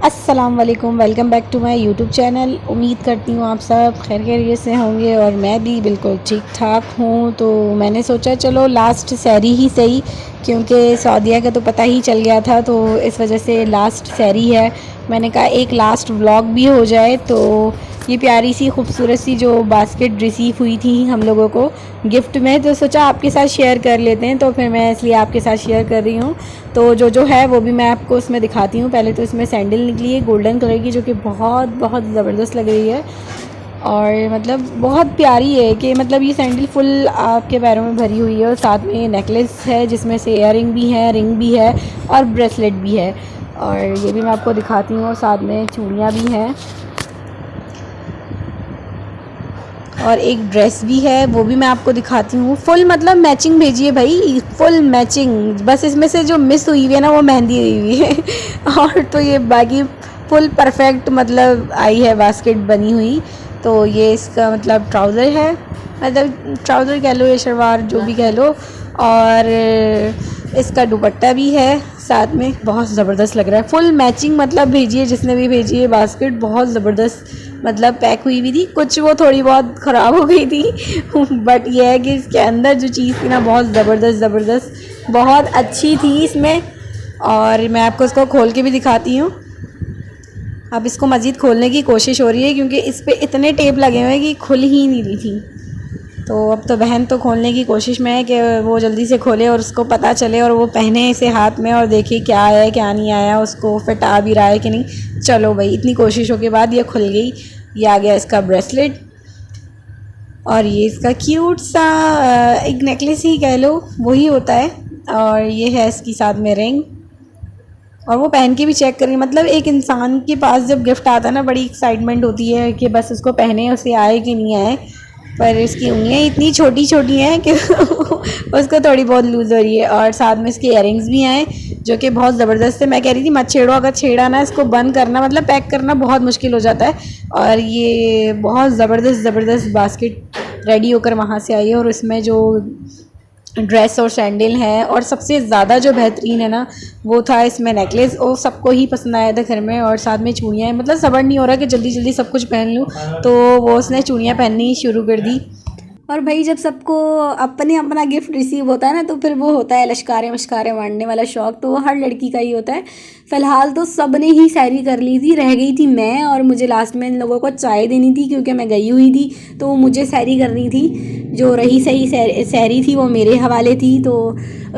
अस्सलाम वालेकुम, welcome back to my YouTube channel. उम्मीद करती हूँ आप सब खैर खैरियत से होंगे और मैं भी बिल्कुल ठीक ठाक हूँ। तो मैंने सोचा चलो लास्ट सहरी ही सही, क्योंकि सऊदीया का तो पता ही चल गया था, तो इस वजह से लास्ट सहरी है। मैंने कहा एक लास्ट व्लॉग भी हो जाए। तो ये प्यारी सी खूबसूरत सी जो बास्केट रिसीव हुई थी हम लोगों को गिफ्ट में, तो सोचा आपके साथ शेयर कर लेते हैं, तो फिर मैं इसलिए आपके साथ शेयर कर रही हूँ। तो जो है वो भी मैं आपको उसमें दिखाती हूँ। पहले तो इसमें सैंडल निकली है गोल्डन कलर की, जो कि बहुत बहुत ज़बरदस्त लग रही है और मतलब बहुत प्यारी है कि मतलब ये सैंडल फुल आपके पैरों में भरी हुई है और साथ में ये नेकलेस है जिसमें से इयररिंग भी है, रिंग भी है और ब्रेसलेट भी है, और ये भी मैं आपको दिखाती हूँ। और साथ में चूड़ियाँ भी हैं और एक ड्रेस भी है, वो भी मैं आपको दिखाती हूँ। फुल मतलब मैचिंग भेजी है भाई, फुल मैचिंग। बस इसमें से जो मिस हुई हुई है ना वो मेहंदी हुई हुई है और तो ये बाकी फुल परफेक्ट मतलब आई है बास्केट बनी हुई। तो ये इसका मतलब ट्राउज़र है, मतलब ट्राउज़र कह लो या शलवार जो भी कह लो, और इसका दुपट्टा भी है साथ में। बहुत ज़बरदस्त लग रहा है, फुल मैचिंग मतलब भेजी है जिसने भी भेजी है बास्केट। बहुत ज़बरदस्त मतलब पैक हुई भी थी, कुछ वो थोड़ी बहुत ख़राब हो गई थी बट ये है कि इसके अंदर जो चीज़ थी ना बहुत ज़बरदस्त बहुत अच्छी थी इसमें। और मैं आपको इसको खोल के भी दिखाती हूँ। अब इसको मज़ीद खोलने की कोशिश हो रही है क्योंकि इस पर इतने टेप लगे हुए हैं कि खुल ही नहीं रही थी। तो अब तो बहन तो खोलने की कोशिश में है कि वो जल्दी से खोले और उसको पता चले और वो पहने इसे हाथ में और देखे क्या आया क्या नहीं आया, उसको फिट आ भी रहा है कि नहीं। चलो भाई, इतनी कोशिशों के बाद ये खुल गई। ये आ गया इसका ब्रेसलेट और ये इसका क्यूट सा एक नेकलेस ही कह लो, वही होता है। और ये है इसकी साथ में रिंग, और वो पहन के भी चेक करेंगे। मतलब एक इंसान के पास जब गिफ्ट आता है ना बड़ी एक्साइटमेंट होती है कि बस उसको पहने, उसे आए कि नहीं आए। पर इसकी उंगलियां इतनी छोटी छोटी हैं कि उसको थोड़ी बहुत लूज़ हो रही है। और साथ में इसके इयररिंग्स भी आए जो कि बहुत ज़बरदस्त है। मैं कह रही थी मत छेड़ो, अगर छेड़ा ना इसको बंद करना मतलब पैक करना बहुत मुश्किल हो जाता है। और ये बहुत ज़बरदस्त बास्केट रेडी होकर वहाँ से आई है, और इसमें जो ड्रेस और सैंडल है, और सबसे ज़्यादा जो बेहतरीन है ना वो था इसमें नेकलेस। वो सबको ही पसंद आया था घर में, और साथ में चूड़ियाँ। मतलब सब्र नहीं हो रहा कि जल्दी जल्दी सब कुछ पहन लूँ, तो वो उसने चूड़ियाँ पहननी शुरू कर दी। और भाई जब सबको अपने अपना गिफ्ट रिसीव होता है ना, तो फिर वो होता है लश्कारे मश्कारे मारने वाला शौक़, तो वो हर लड़की का ही होता है। फ़िलहाल तो सब ने ही सैरी कर ली थी, रह गई थी मैं, और मुझे लास्ट में इन लोगों को चाय देनी थी क्योंकि मैं गई हुई थी, तो मुझे सैरी करनी थी। जो रही सही सैरी थी वो मेरे हवाले थी। तो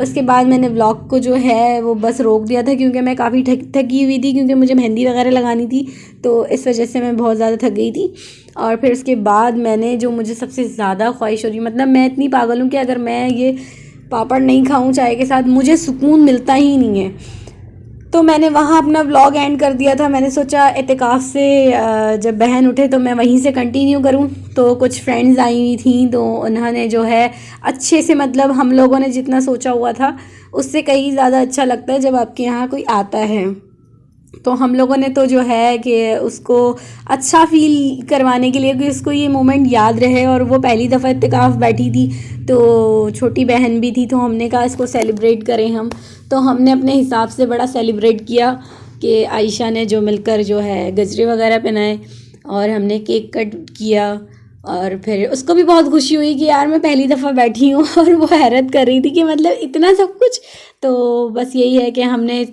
उसके बाद मैंने व्लॉग को जो है वो बस रोक दिया था क्योंकि मैं काफ़ी थकी हुई थी, क्योंकि मुझे मेहंदी वगैरह लगानी थी, तो इस वजह से मैं बहुत ज़्यादा थक गई थी। और फिर उसके बाद मैंने जो मुझे सबसे ज़्यादा ख्वाहिश हो रही, मतलब मैं इतनी पागल हूँ कि अगर मैं ये पापड़ नहीं खाऊं चाय के साथ मुझे सुकून मिलता ही नहीं है। तो मैंने वहाँ अपना व्लॉग एंड कर दिया था। मैंने सोचा एतिकाफ़ से जब बहन उठे तो मैं वहीं से कंटिन्यू करूँ। तो कुछ फ्रेंड्स आई हुई थी, तो उन्होंने जो है अच्छे से, मतलब हम लोगों ने जितना सोचा हुआ था उससे कहीं ज़्यादा अच्छा लगता है जब आपके यहाँ कोई आता है। तो हम लोगों ने तो जो है कि उसको अच्छा फ़ील करवाने के लिए कि उसको ये मोमेंट याद रहे, और वो पहली दफ़ा इत्तेकाफ़ बैठी थी, तो छोटी बहन भी थी, तो हमने कहा इसको सेलिब्रेट करें हम। तो हमने अपने हिसाब से बड़ा सेलिब्रेट किया कि आयशा ने जो मिलकर जो है गजरे वगैरह पहनाए, और हमने केक कट किया। और फिर उसको भी बहुत खुशी हुई कि यार मैं पहली दफ़ा बैठी हूँ और वो हैरत कर रही थी कि मतलब इतना सब कुछ। तो बस यही है कि हमने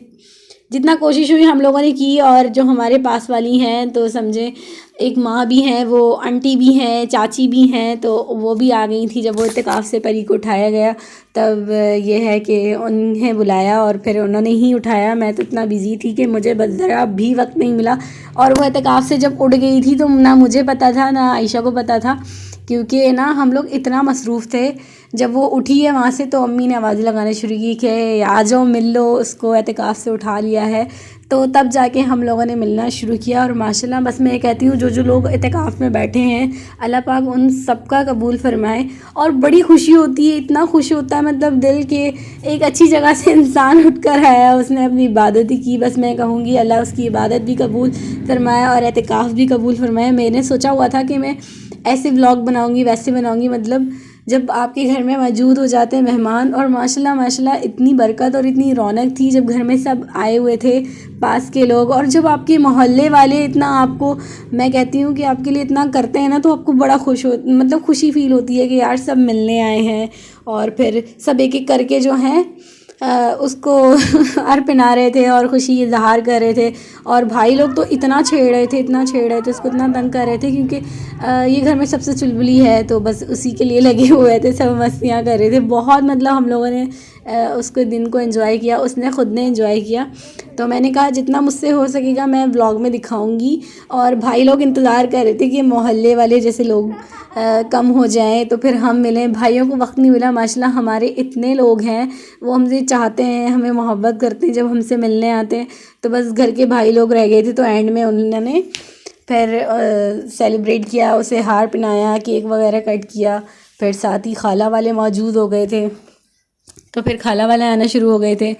जितना कोशिश हुई हम लोगों ने की, और जो हमारे पास वाली हैं तो समझे एक माँ भी हैं, वो आंटी भी हैं, चाची भी हैं, तो वो भी आ गई थी जब वो इत्तेकाफ़ से परी को उठाया गया। तब ये है कि उन्हें बुलाया और फिर उन्होंने ही उठाया। मैं तो इतना बिज़ी थी कि मुझे बस ज़रा भी वक्त नहीं मिला। और वो इत्तेकाफ़ से जब उठ गई थी तो ना मुझे पता था ना आयशा को पता था, क्योंकि ना हम लोग इतना मसरूफ़ थे। जब वो उठी है वहाँ से तो अम्मी ने आवाज़ लगाना शुरू की कि आ जाओ मिल लो, उसको एतिकाफ़ से उठा लिया है। तो तब जाके हम लोगों ने मिलना शुरू किया। और माशाल्लाह बस मैं ये कहती हूँ जो जो लोग एतिकाफ़ में बैठे हैं अल्लाह पाक उन सबका कबूल फरमाए। और बड़ी खुशी होती है, इतना खुश होता है मतलब दिल के एक अच्छी जगह से इंसान उठ कर आया, उसने अपनी इबादत ही की। बस मैं कहूँगी अल्लाह उसकी इबादत भी कबूल फरमाए और एतिकाफ़ भी कबूल फरमाए। मैंने सोचा हुआ था कि मैं ऐसे व्लॉग बनाऊँगी वैसे बनाऊँगी, मतलब जब आपके घर में मौजूद हो जाते हैं मेहमान। और माशाल्लाह माशाल्लाह इतनी बरकत और इतनी रौनक थी जब घर में सब आए हुए थे पास के लोग। और जब आपके मोहल्ले वाले इतना आपको, मैं कहती हूँ कि आपके लिए इतना करते हैं ना, तो आपको बड़ा मतलब खुशी फ़ील होती है कि यार सब मिलने आए हैं। और फिर सब एक एक करके जो हैं उसको अर्पणा रहे थे और खुशी इजहार कर रहे थे। और भाई लोग तो इतना छेड़ रहे थे, इतना छेड़ रहे थे, उसको इतना तंग कर रहे थे, क्योंकि ये घर में सबसे चुलबुली है, तो बस उसी के लिए लगे हुए थे, सब मस्तियाँ कर रहे थे बहुत। मतलब हम लोगों ने उसको दिन को एंजॉय किया, उसने ख़ुद ने एंजॉय किया। तो मैंने कहा जितना मुझसे हो सकेगा मैं व्लॉग में दिखाऊंगी। और भाई लोग इंतज़ार कर रहे थे कि मोहल्ले वाले जैसे लोग कम हो जाएं तो फिर हम मिलें। भाइयों को वक्त नहीं मिला, माशाल्लाह हमारे इतने लोग हैं, वो हमसे चाहते हैं, हमें मोहब्बत करते हैं, जब हमसे मिलने आते हैं। तो बस घर के भाई लोग रह गए थे, तो एंड में उन्होंने फिर सेलिब्रेट किया, उसे हार पहनाया, केक वगैरह कट किया। फिर साथ ही खाला वाले मौजूद हो गए थे, तो फिर खाला वाले आना शुरू हो गए थे।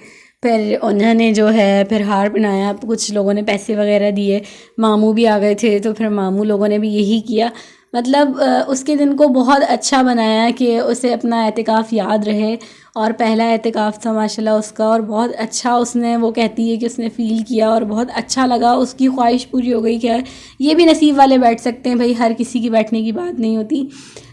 फिर उन्होंने जो है फिर हार पहनाया, कुछ लोगों ने पैसे वगैरह दिए, मामू भी आ गए थे, तो फिर मामू लोगों ने भी यही किया। मतलब उसके दिन को बहुत अच्छा बनाया कि उसे अपना एतिकाफ़ याद रहे। और पहला एतिकाफ़ था माशाल्लाह उसका, और बहुत अच्छा उसने, वो कहती है कि उसने फ़ील किया और बहुत अच्छा लगा, उसकी ख्वाहिश पूरी हो गई। क्या ये भी नसीब वाले बैठ सकते हैं भाई, हर किसी की बैठने की बात नहीं होती।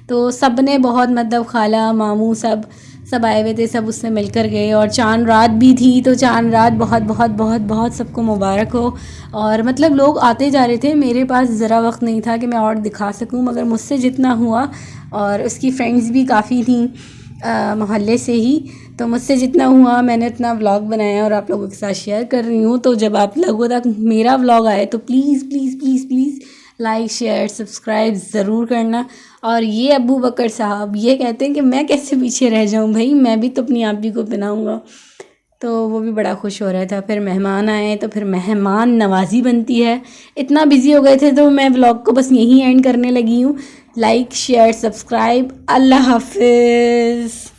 तो सब ने बहुत, मतलब खाला मामू सब आए हुए थे, सब उससे मिलकर गए। और चाँद रात भी थी, तो चाँद रात बहुत बहुत बहुत बहुत सबको मुबारक हो। और मतलब लोग आते जा रहे थे, मेरे पास ज़रा वक्त नहीं था कि मैं और दिखा सकूं, मगर मुझसे जितना हुआ, और उसकी फ्रेंड्स भी काफ़ी थी मोहल्ले से ही, तो मुझसे जितना हुआ मैंने उतना व्लॉग बनाया और आप लोगों के साथ शेयर कर रही हूँ। तो जब आप लोगों तक मेरा व्लॉग आए तो please please please please like share subscribe ज़रूर करना। और ये अबू बकर साहब ये कहते हैं कि मैं कैसे पीछे रह जाऊं भाई, मैं भी तो अपनी आप ही को पहनाऊँगा। तो वो भी बड़ा खुश हो रहा था। फिर मेहमान आए, तो फिर मेहमान नवाज़ी बनती है। इतना बिज़ी हो गए थे, तो मैं व्लॉग को बस यहीं एंड करने लगी हूँ। लाइक शेयर सब्सक्राइब, अल्लाह हाफिज़।